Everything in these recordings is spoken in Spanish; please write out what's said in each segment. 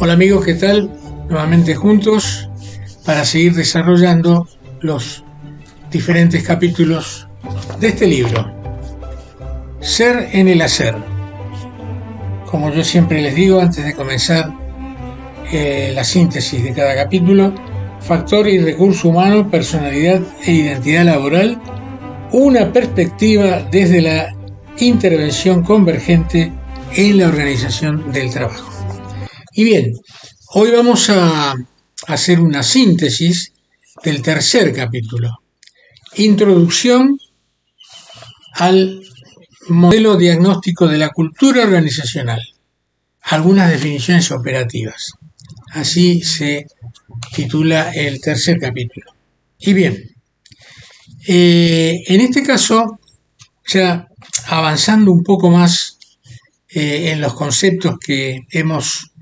Hola amigos, ¿qué tal? Nuevamente juntos para seguir desarrollando los diferentes capítulos de este libro. Ser en el hacer. Como yo siempre les digo antes de comenzar la síntesis de cada capítulo, factor y recurso humano, personalidad e identidad laboral, una perspectiva desde la intervención convergente en la organización del trabajo. Y bien, hoy vamos a hacer una síntesis del tercer capítulo, Introducción al modelo diagnóstico de la cultura organizacional, algunas definiciones operativas. Así se titula el tercer capítulo. Y bien, en este caso, ya avanzando un poco más en los conceptos que hemos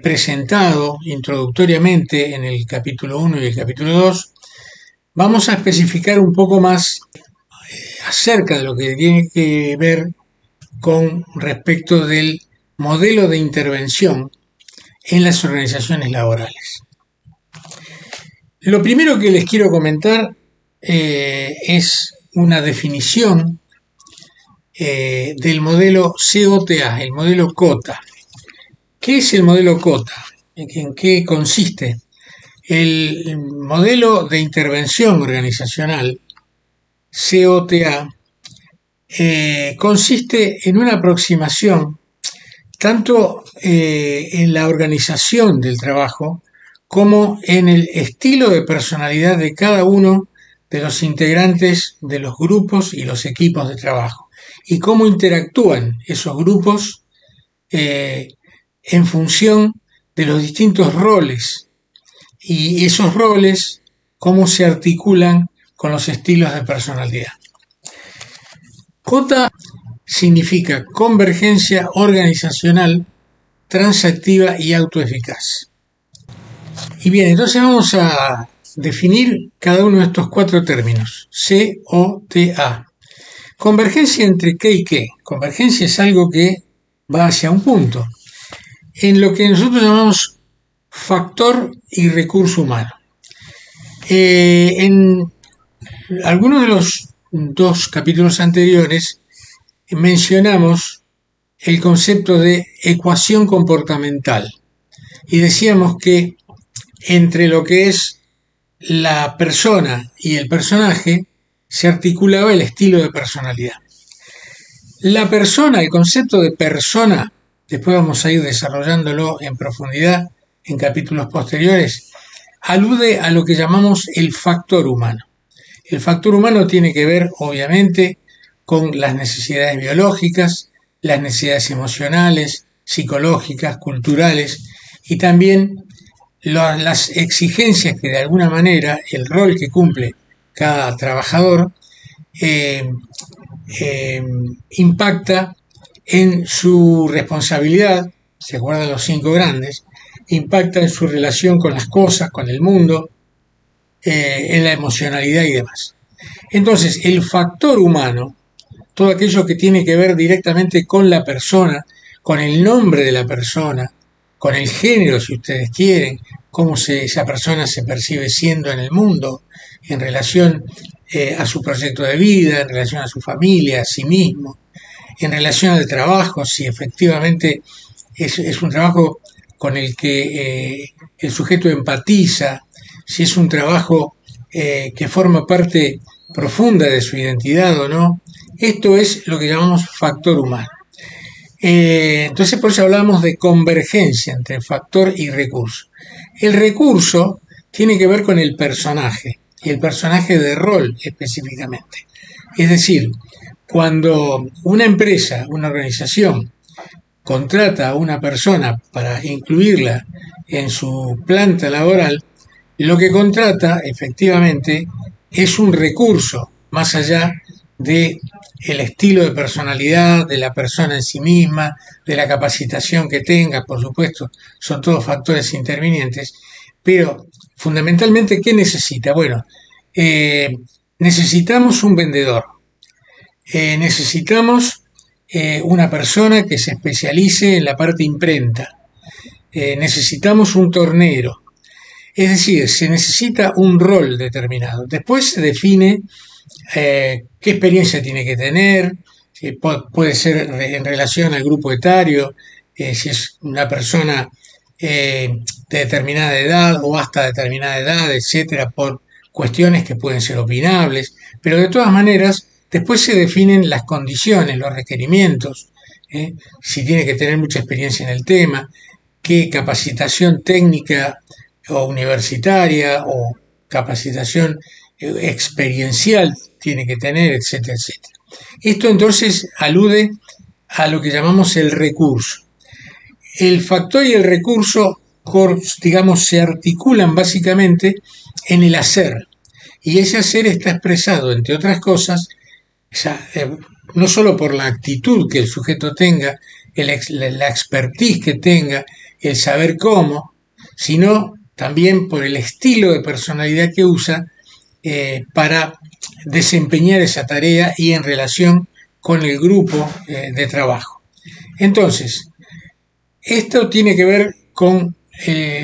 presentado introductoriamente en el capítulo 1 y el capítulo 2, vamos a especificar un poco más acerca de lo que tiene que ver con respecto del modelo de intervención en las organizaciones laborales. Lo primero que les quiero comentar es una definición del modelo COTA, el modelo COTA. ¿Qué es el modelo COTA? ¿En qué consiste? El modelo de intervención organizacional, COTA, consiste en una aproximación tanto en la organización del trabajo como en el estilo de personalidad de cada uno de los integrantes de los grupos y los equipos de trabajo y cómo interactúan esos grupos en función de los distintos roles y esos roles cómo se articulan con los estilos de personalidad. COTA significa convergencia organizacional, transactiva y autoeficaz. Y bien, entonces vamos a definir cada uno de estos cuatro términos. COTA. Convergencia entre qué y qué. Convergencia es algo que va hacia un punto. En lo que nosotros llamamos factor y recurso humano. En algunos de los dos capítulos anteriores mencionamos el concepto de ecuación comportamental y decíamos que entre lo que es la persona y el personaje se articulaba el estilo de personalidad. La persona, el concepto de persona, después vamos a ir desarrollándolo en profundidad en capítulos posteriores, alude a lo que llamamos el factor humano. El factor humano tiene que ver, obviamente, con las necesidades biológicas, las necesidades emocionales, psicológicas, culturales y también las exigencias que de alguna manera el rol que cumple cada trabajador impacta en su responsabilidad, se acuerdan los 5 grandes, impacta en su relación con las cosas, con el mundo, en la emocionalidad y demás. Entonces, el factor humano, todo aquello que tiene que ver directamente con la persona, con el nombre de la persona, con el género, si ustedes quieren, cómo esa persona se percibe siendo en el mundo, en relación a su proyecto de vida, en relación a su familia, a sí mismo, en relación al trabajo, si efectivamente es un trabajo con el que el sujeto empatiza, si es un trabajo que forma parte profunda de su identidad o no. Esto es lo que llamamos factor humano. Entonces por eso hablamos de convergencia entre factor y recurso. El recurso tiene que ver con el personaje, y el personaje de rol específicamente. Es decir, cuando una empresa, una organización, contrata a una persona para incluirla en su planta laboral, lo que contrata efectivamente es un recurso más allá de el estilo de personalidad de la persona en sí misma, de la capacitación que tenga, por supuesto, son todos factores intervinientes, pero fundamentalmente, ¿qué necesita? Bueno, necesitamos un vendedor, necesitamos una persona que se especialice en la parte imprenta, necesitamos un tornero. Es decir, se necesita un rol determinado. Después se define qué experiencia tiene que tener, puede ser en relación al grupo etario, si es una persona de determinada edad o hasta determinada edad, etcétera, por cuestiones que pueden ser opinables, pero de todas maneras después se definen las condiciones, los requerimientos, si tiene que tener mucha experiencia en el tema, qué capacitación técnica o universitaria o capacitación experiencial tiene que tener, etcétera, etcétera. Esto entonces alude a lo que llamamos el recurso. El factor y el recurso, digamos, se articulan básicamente en el hacer. Y ese hacer está expresado, entre otras cosas, no solo por la actitud que el sujeto tenga, la expertise que tenga, el saber cómo, sino también por el estilo de personalidad que usa para desempeñar esa tarea y en relación con el grupo de trabajo. Entonces, esto tiene que ver con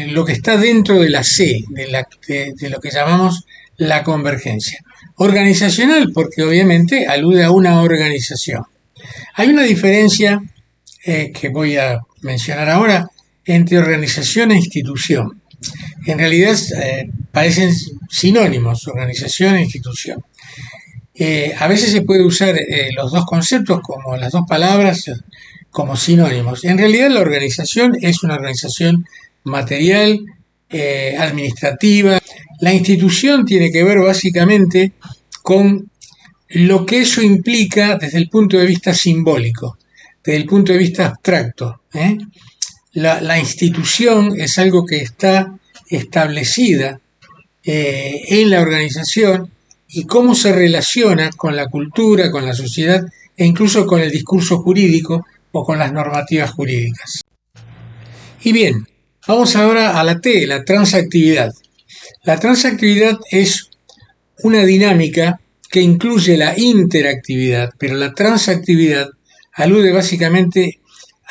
lo que está dentro de la C, de lo que llamamos la convergencia. Organizacional, porque obviamente alude a una organización. Hay una diferencia que voy a mencionar ahora entre organización e institución. En realidad parecen sinónimos, organización e institución. A veces se puede usar los dos conceptos como las dos palabras como sinónimos. En realidad la organización es una organización material, administrativa. La institución tiene que ver básicamente con lo que eso implica desde el punto de vista simbólico, desde el punto de vista abstracto. La institución es algo que está establecida en la organización y cómo se relaciona con la cultura, con la sociedad e incluso con el discurso jurídico o con las normativas jurídicas. Y bien, vamos ahora a la T, la transactividad. La transactividad es una dinámica que incluye la interactividad, pero la transactividad alude básicamente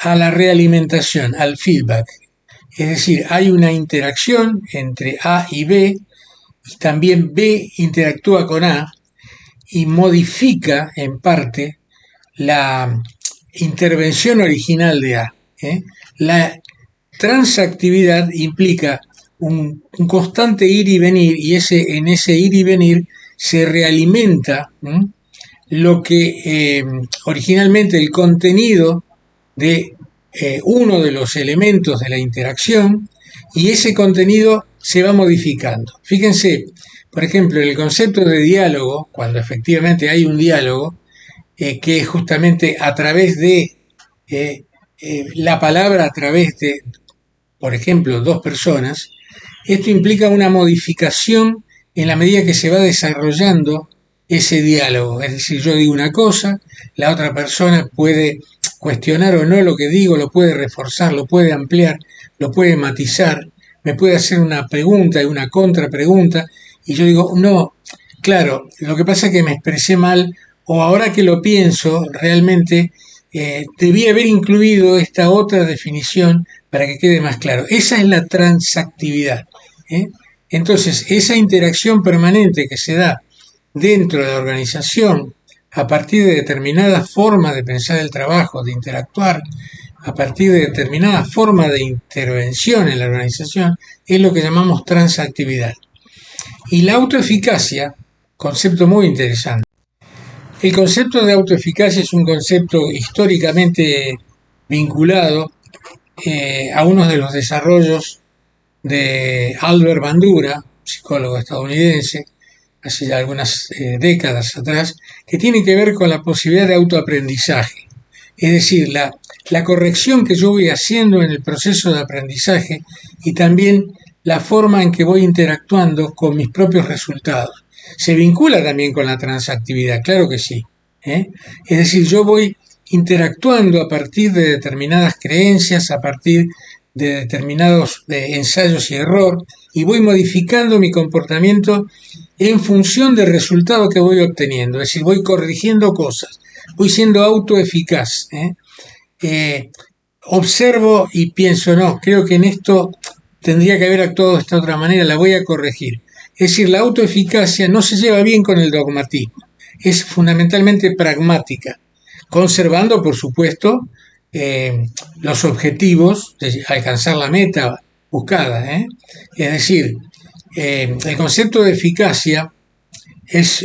a la realimentación, al feedback. Es decir, hay una interacción entre A y B, y también B interactúa con A y modifica en parte la intervención original de A. La transactividad implica un constante ir y venir y en ese ir y venir se realimenta lo que originalmente el contenido de uno de los elementos de la interacción y ese contenido se va modificando. Fíjense, por ejemplo, el concepto de diálogo, cuando efectivamente hay un diálogo, que es justamente a través de la palabra, a través de, por ejemplo, dos personas, esto implica una modificación en la medida que se va desarrollando ese diálogo. Es decir, yo digo una cosa, la otra persona puede cuestionar o no lo que digo, lo puede reforzar, lo puede ampliar, lo puede matizar, me puede hacer una pregunta y una contrapregunta, y yo digo, no, claro, lo que pasa es que me expresé mal, o ahora que lo pienso, realmente debí haber incluido esta otra definición para que quede más claro. Esa es la transactividad. Entonces, esa interacción permanente que se da dentro de la organización a partir de determinadas formas de pensar el trabajo, de interactuar, a partir de determinadas formas de intervención en la organización, es lo que llamamos transactividad. Y la autoeficacia, concepto muy interesante. El concepto de autoeficacia es un concepto históricamente vinculado a uno de los desarrollos de Albert Bandura, psicólogo estadounidense, hace ya algunas décadas atrás, que tiene que ver con la posibilidad de autoaprendizaje. Es decir, la corrección que yo voy haciendo en el proceso de aprendizaje y también la forma en que voy interactuando con mis propios resultados. Se vincula también con la transactividad, claro que sí. Es decir, yo voy interactuando a partir de determinadas creencias, a partir de determinados ensayos y error, y voy modificando mi comportamiento en función del resultado que voy obteniendo. Es decir, voy corrigiendo cosas, voy siendo autoeficaz. observo y pienso, no, creo que en esto tendría que haber actuado de esta otra manera, la voy a corregir. Es decir, la autoeficacia no se lleva bien con el dogmatismo, es fundamentalmente pragmática, conservando, por supuesto, los objetivos de alcanzar la meta buscada. Es decir, el concepto de eficacia es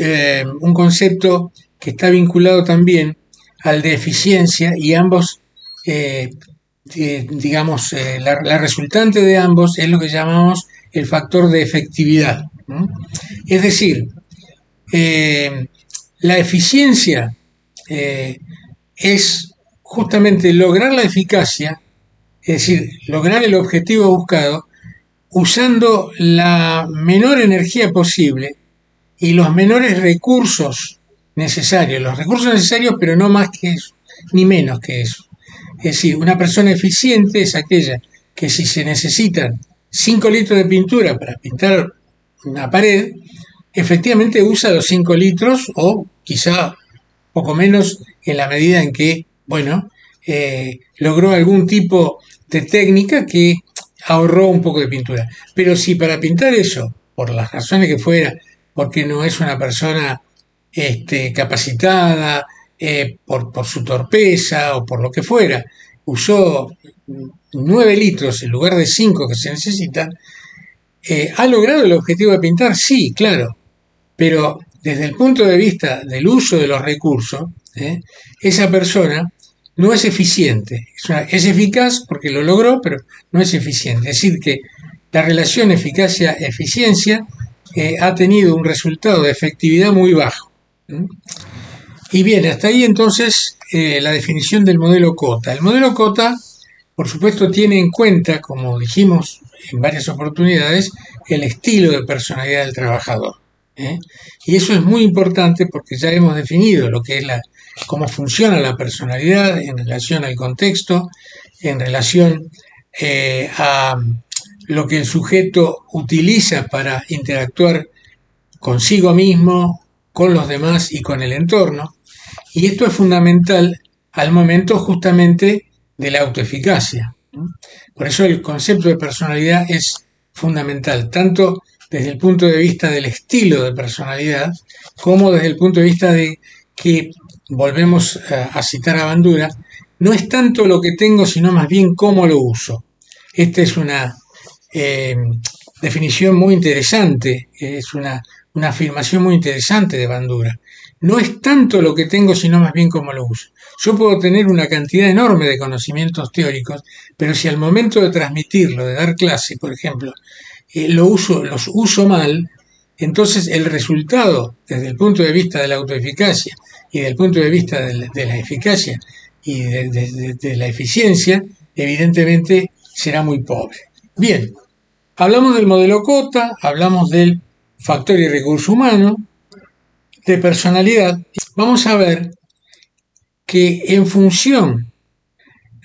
un concepto que está vinculado también al de eficiencia y ambos, digamos, la resultante de ambos es lo que llamamos el factor de efectividad. ¿No? Es decir, la eficiencia es justamente lograr la eficacia, es decir, lograr el objetivo buscado usando la menor energía posible y los menores recursos necesarios, los recursos necesarios pero no más que eso, ni menos que eso. Es decir, una persona eficiente es aquella que si se necesitan 5 litros de pintura para pintar una pared, efectivamente usa los 5 litros o quizá poco menos en la medida en que, bueno, logró algún tipo de técnica que ahorró un poco de pintura. Pero si para pintar eso, por las razones que fuera, porque no es una persona capacitada, por su torpeza o por lo que fuera, usó 9 litros en lugar de 5 que se necesitan, ¿ha logrado el objetivo de pintar? Sí, claro, pero desde el punto de vista del uso de los recursos, esa persona no es eficiente, es eficaz porque lo logró, pero no es eficiente. Es decir, que la relación eficacia-eficiencia ha tenido un resultado de efectividad muy bajo. Y bien, hasta ahí entonces la definición del modelo Cota. El modelo Cota, por supuesto, tiene en cuenta, como dijimos en varias oportunidades, el estilo de personalidad del trabajador. Y eso es muy importante porque ya hemos definido lo que es cómo funciona la personalidad en relación al contexto, en relación a lo que el sujeto utiliza para interactuar consigo mismo, con los demás y con el entorno. Y esto es fundamental al momento justamente de la autoeficacia. Por eso el concepto de personalidad es fundamental, tanto desde el punto de vista del estilo de personalidad, como desde el punto de vista de que, volvemos a citar a Bandura, no es tanto lo que tengo, sino más bien cómo lo uso. Esta es una definición muy interesante, es una afirmación muy interesante de Bandura. No es tanto lo que tengo, sino más bien cómo lo uso. Yo puedo tener una cantidad enorme de conocimientos teóricos, pero si al momento de transmitirlo, de dar clase, por ejemplo, los uso mal, entonces el resultado, desde el punto de vista de la autoeficacia y desde el punto de vista de la eficacia y de la eficiencia, evidentemente será muy pobre. Bien, hablamos del modelo Cota, hablamos del factor y recurso humano, de personalidad. Vamos a ver que en función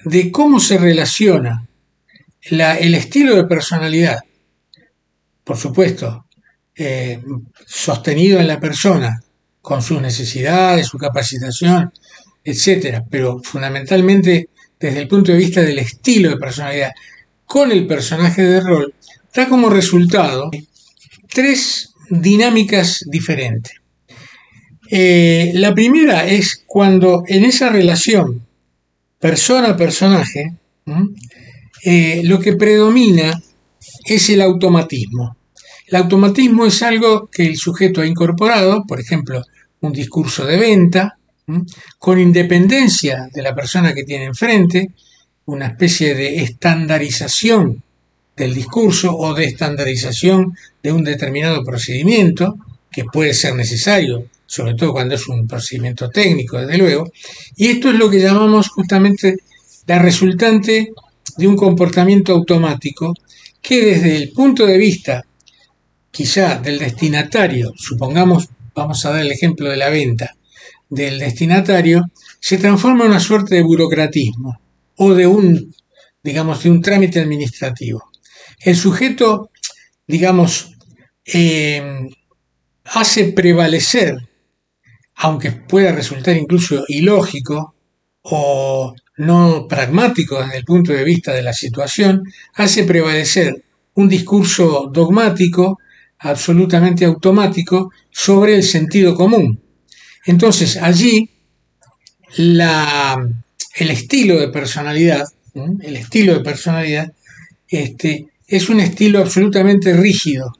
de cómo se relaciona el estilo de personalidad, por supuesto, sostenido en la persona, con sus necesidades, su capacitación, etcétera, pero fundamentalmente desde el punto de vista del estilo de personalidad, con el personaje de rol, da como resultado 3 dinámicas diferentes. La primera es cuando en esa relación persona-personaje, lo que predomina es el automatismo. El automatismo es algo que el sujeto ha incorporado, por ejemplo, un discurso de venta, con independencia de la persona que tiene enfrente, una especie de estandarización del discurso o de estandarización de un determinado procedimiento, que puede ser necesario, sobre todo cuando es un procedimiento técnico, desde luego, y esto es lo que llamamos justamente la resultante de un comportamiento automático que desde el punto de vista quizá del destinatario, supongamos, vamos a dar el ejemplo de la venta, del destinatario, se transforma en una suerte de burocratismo o de un, digamos, de un trámite administrativo. El sujeto, digamos, hace prevalecer, aunque pueda resultar incluso ilógico o no pragmático desde el punto de vista de la situación, hace prevalecer un discurso dogmático, absolutamente automático, sobre el sentido común. Entonces allí la, el estilo de personalidad, el estilo de personalidad, es un estilo absolutamente rígido.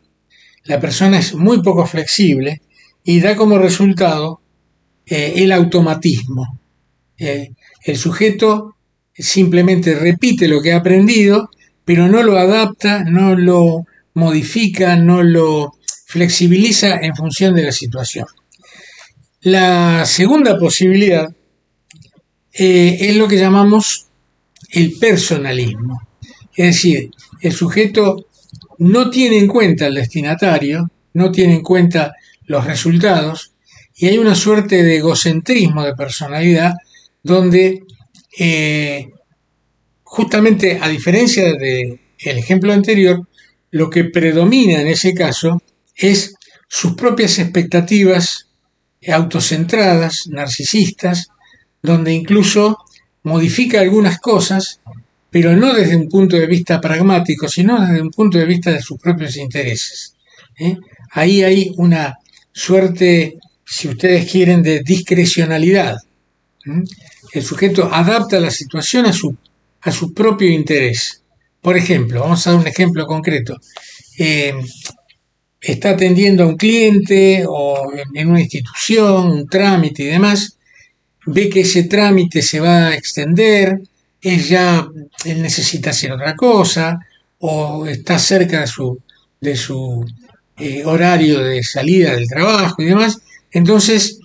La persona es muy poco flexible y da como resultado el automatismo. El sujeto simplemente repite lo que ha aprendido, pero no lo adapta, no lo modifica, no lo flexibiliza en función de la situación. La segunda posibilidad es lo que llamamos el personalismo. Es decir, el sujeto no tiene en cuenta el destinatario, no tiene en cuenta los resultados, y hay una suerte de egocentrismo de personalidad donde justamente a diferencia del ejemplo anterior, lo que predomina en ese caso es sus propias expectativas autocentradas, narcisistas, donde incluso modifica algunas cosas, pero no desde un punto de vista pragmático, sino desde un punto de vista de sus propios intereses. ¿Eh? Ahí hay una suerte, si ustedes quieren, de discrecionalidad. El sujeto adapta la situación a su propio interés. Por ejemplo, vamos a dar un ejemplo concreto. Está atendiendo a un cliente o en una institución, un trámite y demás, ve que ese trámite se va a extender, él necesita hacer otra cosa, o está cerca de su horario de salida del trabajo y demás, entonces,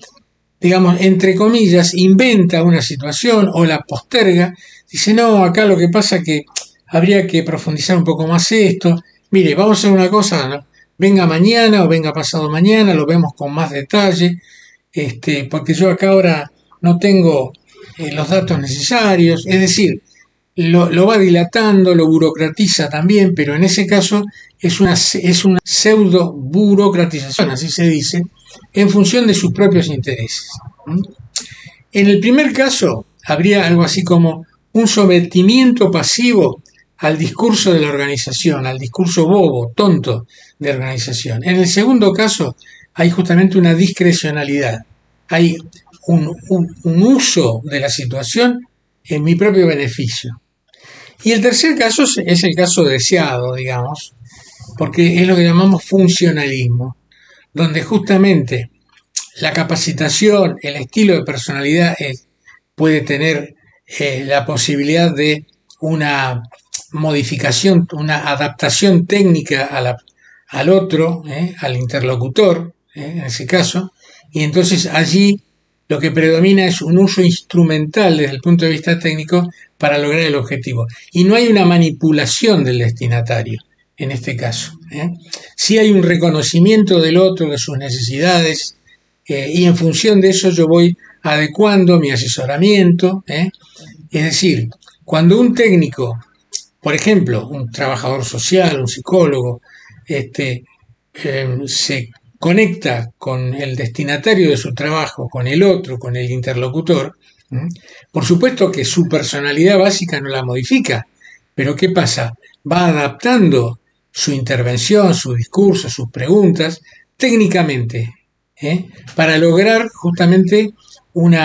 digamos, entre comillas, inventa una situación o la posterga, dice, no, acá lo que pasa es que habría que profundizar un poco más esto, mire, vamos a hacer una cosa, ¿no? Venga mañana o venga pasado mañana, lo vemos con más detalle, porque yo acá ahora no tengo los datos necesarios, es decir, lo va dilatando, lo burocratiza también, pero en ese caso es una pseudo burocratización, así se dice, en función de sus propios intereses. En el primer caso, habría algo así como un sometimiento pasivo al discurso de la organización, al discurso bobo, tonto de la organización. En el segundo caso, hay justamente una discrecionalidad, hay un uso de la situación en mi propio beneficio. Y el tercer caso es el caso deseado, digamos, porque es lo que llamamos funcionalismo, donde justamente la capacitación, el estilo de personalidad puede tener la posibilidad de una modificación, una adaptación técnica al otro, al interlocutor, en ese caso, y entonces allí lo que predomina es un uso instrumental desde el punto de vista técnico para lograr el objetivo. Y no hay una manipulación del destinatario en este caso. Sí hay un reconocimiento del otro, de sus necesidades, y en función de eso yo voy adecuando mi asesoramiento. Es decir, cuando un técnico, por ejemplo, un trabajador social, un psicólogo, se conecta con el destinatario de su trabajo, con el otro, con el interlocutor, por supuesto que su personalidad básica no la modifica, pero ¿qué pasa? Va adaptando su intervención, su discurso, sus preguntas, técnicamente, para lograr justamente un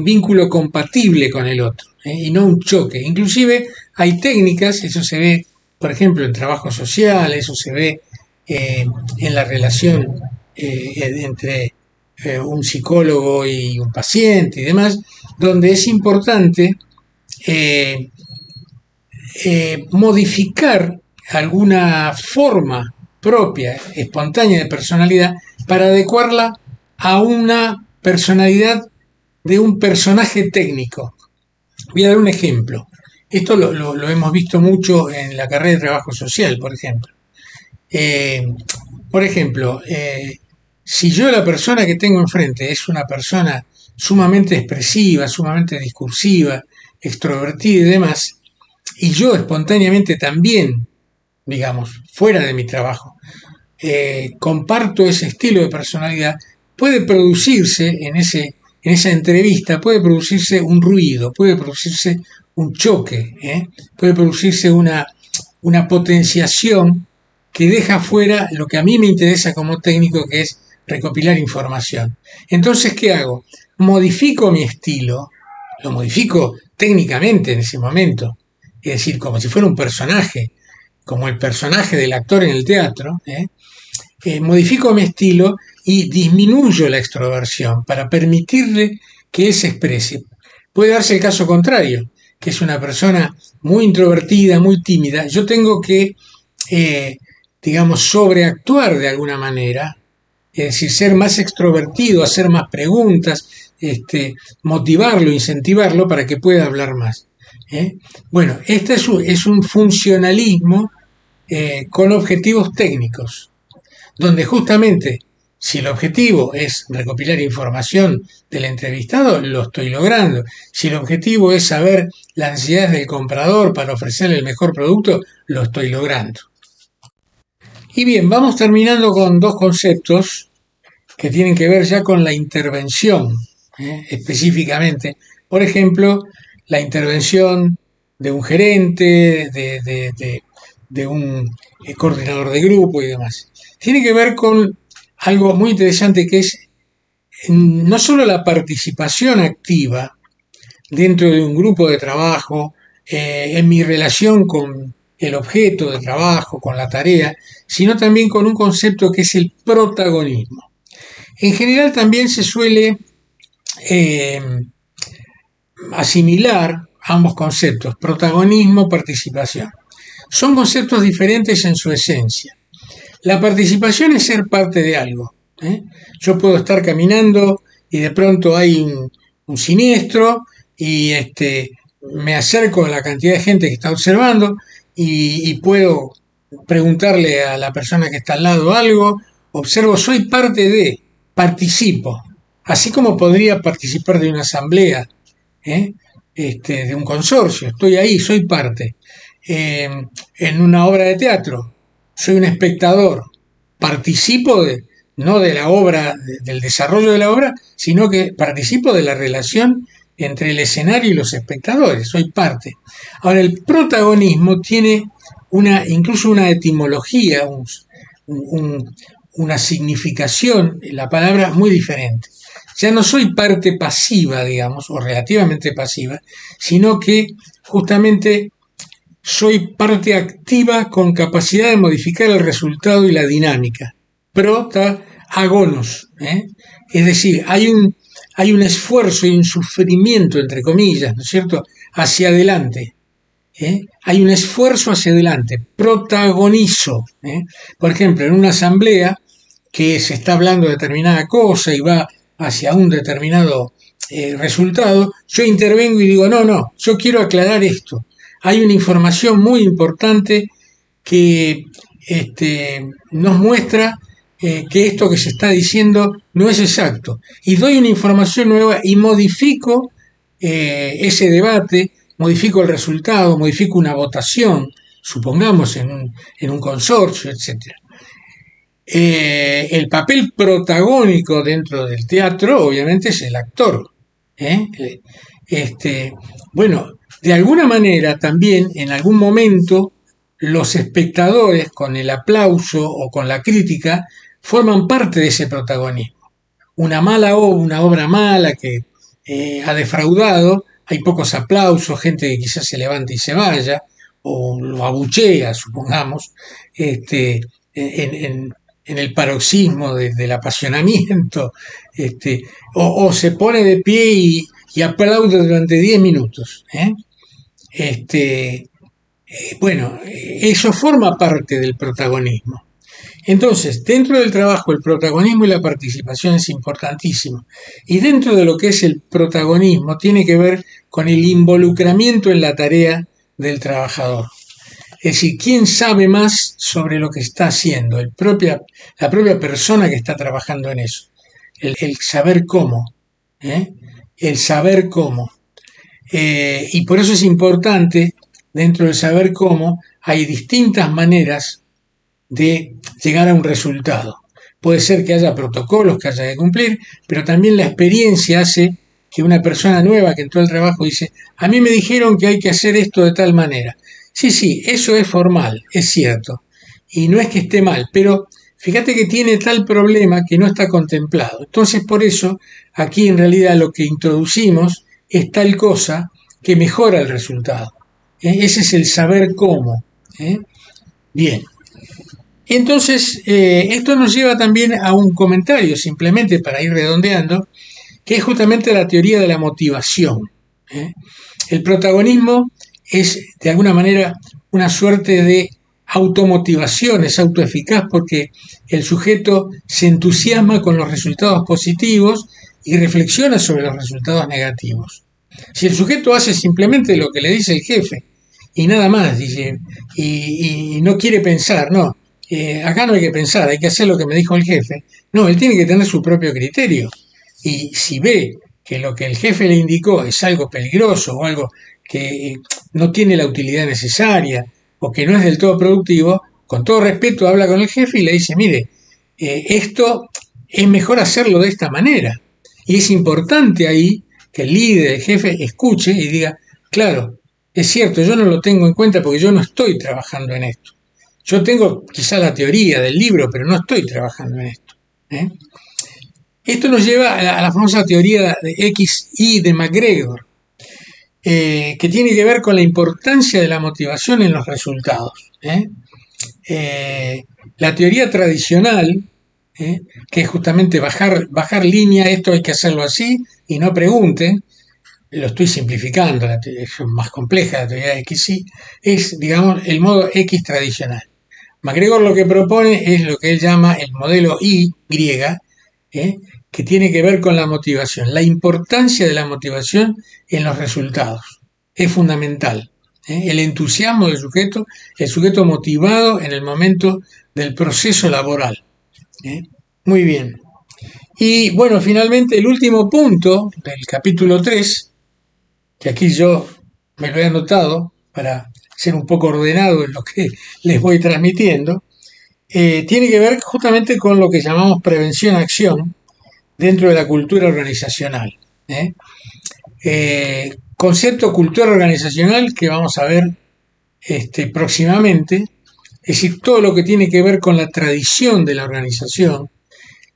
vínculo compatible con el otro, y no un choque. Inclusive hay técnicas, eso se ve, por ejemplo, en trabajo social, eso se ve en la relación entre un psicólogo y un paciente y demás, donde es importante modificar alguna forma propia, espontánea de personalidad, para adecuarla a una personalidad de un personaje técnico. Voy a dar un ejemplo. Esto lo hemos visto mucho en la carrera de trabajo social, por ejemplo. Si yo la persona que tengo enfrente es una persona sumamente expresiva, sumamente discursiva, extrovertida y demás, y yo espontáneamente también, digamos, fuera de mi trabajo, comparto ese estilo de personalidad, puede producirse en ese en esa entrevista puede producirse un ruido, puede producirse un choque, puede producirse una potenciación que deja fuera lo que a mí me interesa como técnico, que es recopilar información. Entonces, ¿qué hago? Modifico mi estilo, lo modifico técnicamente en ese momento, es decir, como si fuera un personaje, como el personaje del actor en el teatro, modifico mi estilo y disminuyo la extroversión para permitirle que él se exprese. Puede darse el caso contrario, que es una persona muy introvertida, muy tímida. Yo tengo que, digamos, sobreactuar de alguna manera, es decir, ser más extrovertido, hacer más preguntas, motivarlo, incentivarlo para que pueda hablar más. Bueno, este es un funcionalismo con objetivos técnicos, donde justamente si el objetivo es recopilar información del entrevistado, lo estoy logrando. Si el objetivo es saber las necesidades del comprador para ofrecerle el mejor producto, lo estoy logrando. Y bien, vamos terminando con dos conceptos que tienen que ver ya con la intervención, específicamente. Por ejemplo, la intervención de un gerente, de un coordinador de grupo y demás. Tiene que ver con algo muy interesante que es no solo la participación activa dentro de un grupo de trabajo, en mi relación con el objeto de trabajo, con la tarea, sino también con un concepto que es el protagonismo. En general también se suele eh, asimilar ambos conceptos, protagonismo, participación. Son conceptos diferentes en su esencia. La participación es ser parte de algo. Yo puedo estar caminando y de pronto hay un siniestro y me acerco a la cantidad de gente que está observando y puedo preguntarle a la persona que está al lado algo, observo, soy parte de, participo, así como podría participar de una asamblea, ¿eh? De un consorcio, estoy ahí, soy parte. En una obra de teatro, soy un espectador, participo no de la obra, del desarrollo de la obra, sino que participo de la relación entre el escenario y los espectadores, soy parte. Ahora, el protagonismo tiene incluso una etimología, una significación, la palabra muy diferente. Ya no soy parte pasiva, digamos, o relativamente pasiva, sino que justamente soy parte activa con capacidad de modificar el resultado y la dinámica. Protagonos, es decir, hay un esfuerzo y un sufrimiento, entre comillas, ¿no es cierto?, hacia adelante. Hay un esfuerzo hacia adelante, protagonizo. Por ejemplo, en una asamblea que se está hablando de determinada cosa y va hacia un determinado resultado, yo intervengo y digo, no, yo quiero aclarar esto. Hay una información muy importante que nos muestra que esto que se está diciendo no es exacto. Y doy una información nueva y modifico ese debate, modifico el resultado, modifico una votación, supongamos en un consorcio, etc. El papel protagónico dentro del teatro, obviamente, es el actor. Bueno, de alguna manera también, en algún momento, los espectadores, con el aplauso o con la crítica, forman parte de ese protagonismo. Una obra mala que ha defraudado, hay pocos aplausos, gente que quizás se levante y se vaya, o lo abuchea, supongamos, en el paroxismo del apasionamiento, o se pone de pie y aplaude durante 10 minutos. Bueno, eso forma parte del protagonismo. Entonces, dentro del trabajo, el protagonismo y la participación es importantísimo. Y dentro de lo que es el protagonismo, tiene que ver con el involucramiento en la tarea del trabajador. Es decir, ¿quién sabe más sobre lo que está haciendo? La propia persona que está trabajando en eso. El saber cómo. El saber cómo. Y por eso es importante, dentro del saber cómo, hay distintas maneras de llegar a un resultado. puede ser que haya protocolos que haya que cumplir, pero también la experiencia hace que una persona nueva que entró al trabajo dice, a mí me dijeron que hay que hacer esto de tal manera. Sí, sí, eso es formal, es cierto, y no es que esté mal, pero fíjate que tiene tal problema que no está contemplado. Entonces, por eso, aquí en realidad lo que introducimos es tal cosa que mejora el resultado. Ese es el saber cómo. ¿Eh? Bien. Entonces, esto nos lleva también a un comentario, simplemente para ir redondeando, que es justamente la teoría de la motivación. ¿Eh? El protagonismo es, de alguna manera, una suerte de automotivación, es autoeficaz porque el sujeto se entusiasma con los resultados positivos y reflexiona sobre los resultados negativos. Si el sujeto hace simplemente lo que le dice el jefe y nada más, dice, y no quiere pensar, no, acá no hay que pensar, hay que hacer lo que me dijo el jefe, no, él tiene que tener su propio criterio. Y si ve que lo que el jefe le indicó es algo peligroso o algo que no tiene la utilidad necesaria o que no es del todo productivo, con todo respeto habla con el jefe y le dice, mire, esto es mejor hacerlo de esta manera. Y es importante ahí que el líder, el jefe, escuche y diga, claro, es cierto, yo no lo tengo en cuenta porque yo no estoy trabajando en esto. Yo tengo quizá la teoría del libro, pero no estoy trabajando en esto. ¿Eh? Esto nos lleva a la famosa teoría de XY de McGregor, que tiene que ver con la importancia de la motivación en los resultados. La teoría tradicional, que es justamente bajar línea, esto hay que hacerlo así y no pregunten, lo estoy simplificando, es más compleja la teoría de XY, es, digamos, el modo X tradicional. McGregor lo que propone es lo que él llama el modelo Y, que tiene que ver con la motivación, la importancia de la motivación en los resultados. Es fundamental. El entusiasmo del sujeto, el sujeto motivado en el momento del proceso laboral. Muy bien. Y bueno, finalmente el último punto del capítulo 3, que aquí yo me lo he anotado para ser un poco ordenado en lo que les voy transmitiendo, tiene que ver justamente con lo que llamamos prevención-acción dentro de la cultura organizacional. Concepto cultura organizacional que vamos a ver próximamente, es decir, todo lo que tiene que ver con la tradición de la organización,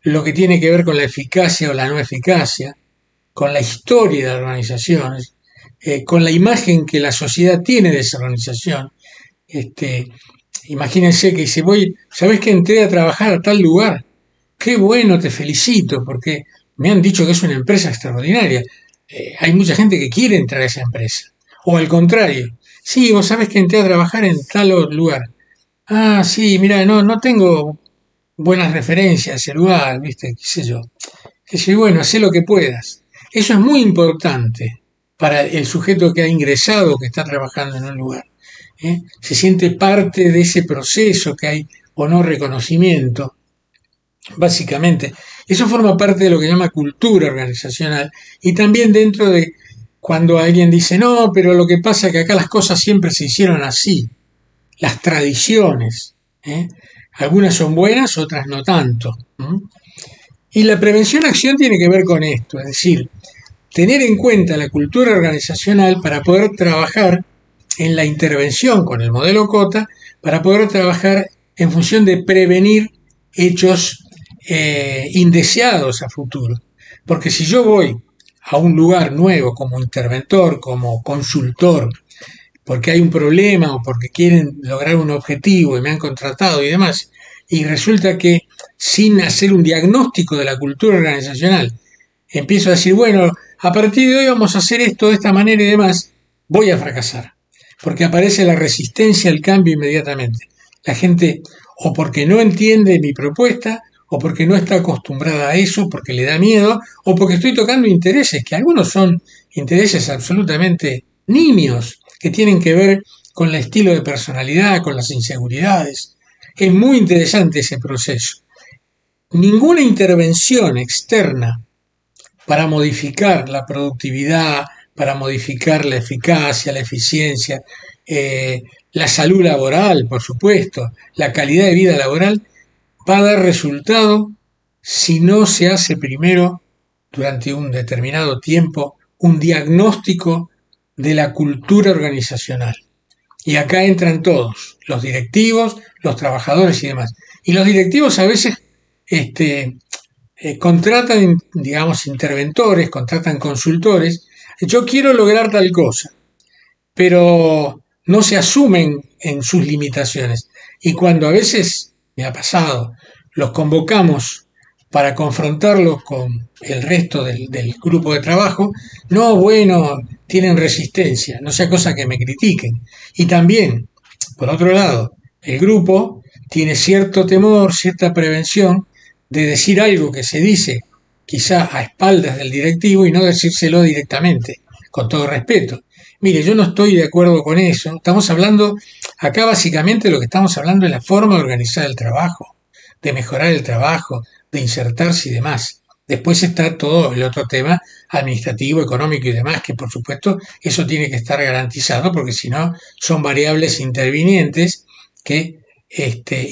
lo que tiene que ver con la eficacia o la no eficacia, con la historia de la organización, con la imagen que la sociedad tiene de esa organización. Imagínense que dice, ¿sabés que entré a trabajar a tal lugar? Qué bueno, te felicito, porque me han dicho que es una empresa extraordinaria. Hay mucha gente que quiere entrar a esa empresa. O al contrario, sí, vos sabés que entré a trabajar en tal lugar. Ah, sí, mira, no tengo buenas referencias a ese lugar, viste, qué sé yo. Que sí, bueno, hacé lo que puedas. Eso es muy importante para el sujeto que ha ingresado, que está trabajando en un lugar. Se siente parte de ese proceso, que hay o no reconocimiento, básicamente. Eso forma parte de lo que llama cultura organizacional y también dentro de cuando alguien dice, no, pero lo que pasa es que acá las cosas siempre se hicieron así, las tradiciones. Algunas son buenas, otras no tanto. Y la prevención-acción tiene que ver con esto, es decir, tener en cuenta la cultura organizacional para poder trabajar en la intervención con el modelo COTA, para poder trabajar en función de prevenir hechos indeseados a futuro. Porque si yo voy a un lugar nuevo como interventor, como consultor, porque hay un problema o porque quieren lograr un objetivo y me han contratado y demás, y resulta que sin hacer un diagnóstico de la cultura organizacional, empiezo a decir, bueno, a partir de hoy vamos a hacer esto de esta manera y demás, voy a fracasar. Porque aparece la resistencia al cambio inmediatamente. La gente o porque no entiende mi propuesta, o porque no está acostumbrada a eso, porque le da miedo, o porque estoy tocando intereses, que algunos son intereses absolutamente nimios, que tienen que ver con el estilo de personalidad, con las inseguridades. Es muy interesante ese proceso. Ninguna intervención externa para modificar la productividad, para modificar la eficacia, la eficiencia, la salud laboral, por supuesto, la calidad de vida laboral, va a dar resultado si no se hace primero, durante un determinado tiempo, un diagnóstico de la cultura organizacional. Y acá entran todos, los directivos, los trabajadores y demás. Y los directivos a veces contratan, digamos, interventores, contratan consultores. Yo quiero lograr tal cosa, pero no se asumen en sus limitaciones. Y cuando a veces, me ha pasado, los convocamos para confrontarlos con el resto del grupo de trabajo, no, bueno, tienen resistencia, no sea cosa que me critiquen. Y también, por otro lado, el grupo tiene cierto temor, cierta prevención de decir algo que se dice quizá a espaldas del directivo y no decírselo directamente, con todo respeto. Mire, yo no estoy de acuerdo con eso. Estamos hablando, acá básicamente lo que estamos hablando es la forma de organizar el trabajo, de mejorar el trabajo, de insertarse y demás. Después está todo el otro tema administrativo, económico y demás, que por supuesto eso tiene que estar garantizado porque si no son variables intervinientes que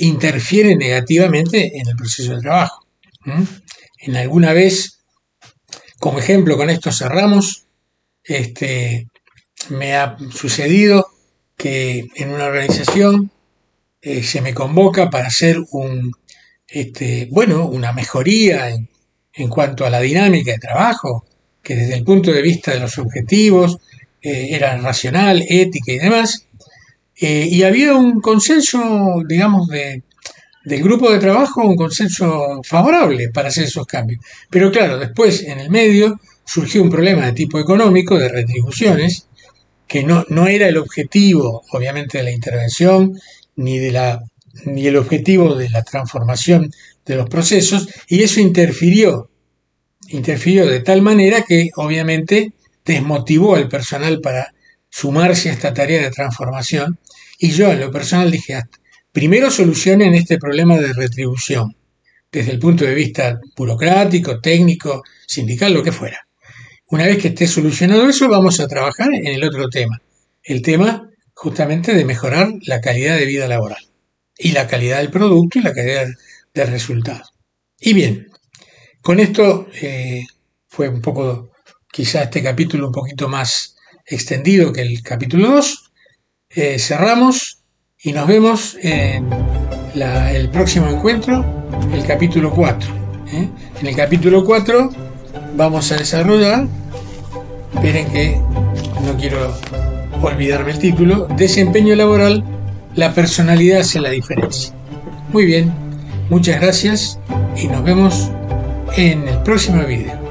interfieren negativamente en el proceso de trabajo. En alguna vez, como ejemplo, con esto cerramos, me ha sucedido que en una organización se me convoca para hacer una mejoría en cuanto a la dinámica de trabajo, que desde el punto de vista de los objetivos era racional, ética y demás, y había un consenso, digamos, del grupo de trabajo, un consenso favorable para hacer esos cambios. Pero claro, después en el medio surgió un problema de tipo económico, de retribuciones, que no era el objetivo, obviamente, de la intervención, ni el objetivo de la transformación de los procesos, y eso interfirió de tal manera que obviamente desmotivó al personal para sumarse a esta tarea de transformación, y yo en lo personal dije, primero solucionen este problema de retribución, desde el punto de vista burocrático, técnico, sindical, lo que fuera. Una vez que esté solucionado eso, vamos a trabajar en el otro tema, el tema justamente de mejorar la calidad de vida laboral, y la calidad del producto y la calidad del resultado. Y bien, con esto fue un poco, quizá este capítulo un poquito más extendido que el capítulo 2. Cerramos y nos vemos en el próximo encuentro, el capítulo 4. En el capítulo 4 vamos a desarrollar, esperen que no quiero olvidarme el título, Desempeño laboral, la personalidad hace la diferencia. Muy bien, muchas gracias y nos vemos en el próximo video.